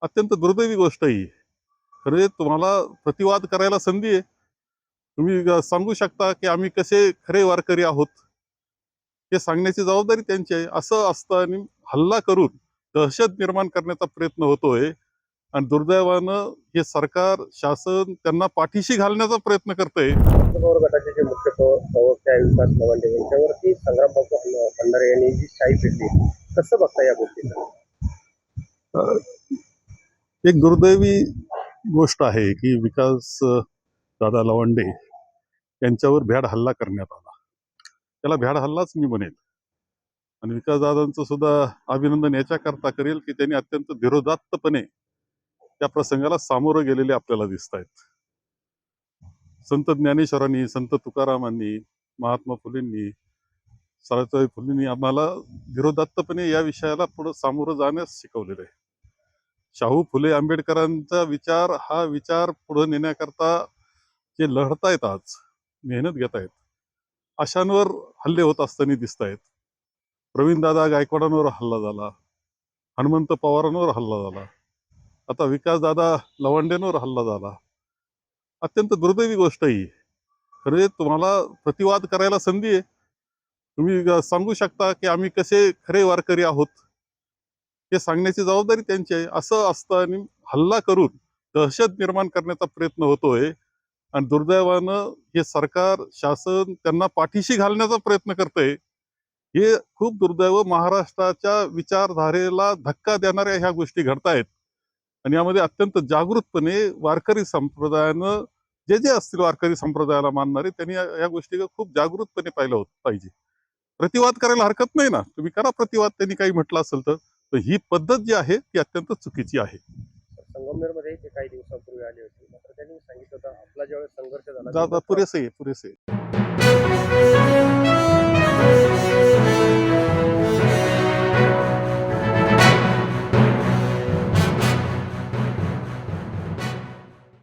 अत्यंत दुर्दैवी गोष्ट ही. खरे तुम्हाला प्रतिवाद करायला संधी आहे. तुम्ही सांगू शकता की आम्ही कसे खरे वारकरी आहोत, हे सांगण्याची जबाबदारी त्यांची आहे. असं असतं आणि हल्ला करून दहशत निर्माण करण्याचा प्रयत्न होतोय. आणि दुर्दैवानं हे सरकार, शासन त्यांना पाठीशी घालण्याचा प्रयत्न करतंय. पवार गटाचे जे मुख्य प्रवक्ते आहे विकास लवांडे यांच्यावरती संग्रामबाबू भंडारे यांनी जी शाही पेटली, कसं बघता या गोष्टीचं? एक दुर्दैवी गोष्ट आहे की विकास दादा लवांडे यांच्यावर भ्याड हल्ला करण्यात आला. त्याला भ्याड हल्लाच मी म्हणेन. आणि विकास दादांचं सुद्धा अभिनंदन याच्याकरता करेल की त्यांनी अत्यंत धीरोदात्तपणे त्या प्रसंगाला सामोरं गेलेले आपल्याला दिसत आहेत. संत ज्ञानेश्वरांनी, संत तुकारामांनी, महात्मा फुलेंनी, सावित्रीबाई फुलेंनी आम्हाला धीरोदात्तपणे या विषयाला पुढे सामोरं जाण्यास शिकवलेलं आहे. शाहू फुले आंबेडकरांचा विचार, हा विचार पुढे नेण्याकरता जे लढतायत, आज मेहनत घेत आहेत, अशांवर हल्ले होत असताना दिसत आहेत. प्रवीणदादा गायकवाडांवर हल्ला झाला, हनुमंत पवारांवर हल्ला झाला, आता विकासदादा लवांडेंवर हल्ला झाला. अत्यंत दुर्दैवी गोष्ट ही. खरे तुम्हाला प्रतिवाद करायला संधी आहे. तुम्ही सांगू शकता की आम्ही कसे खरे वारकरी आहोत, हे सांगण्याची जबाबदारी त्यांची आहे. असं असतं आणि हल्ला करून दहशत निर्माण करण्याचा प्रयत्न होतोय. आणि दुर्दैवानं हे सरकार, शासन त्यांना पाठीशी घालण्याचा प्रयत्न करतंय. हे खूप दुर्दैव. महाराष्ट्राच्या विचारधारेला धक्का देणाऱ्या ह्या गोष्टी घडतायत. आणि यामध्ये अत्यंत जागृतपणे वारकरी संप्रदायानं, जे जे असतील वारकरी संप्रदायाला मानणारे, त्यांनी या गोष्टी खूप जागृतपणे पाहिलं पाहिजे. प्रतिवाद करायला हरकत नाही ना, तुम्ही करा प्रतिवाद. त्यांनी काही म्हटलं असेल तर ही पद्धत जी आहे ती अत्यंत चुकीची आहे. संगमनेरमध्ये ते काही दिवसापूर्वी आले होते, मात्र त्यांनी सांगितलं होतं आपला ज्यावेळेस संघर्ष झाला पुरेसे आहे.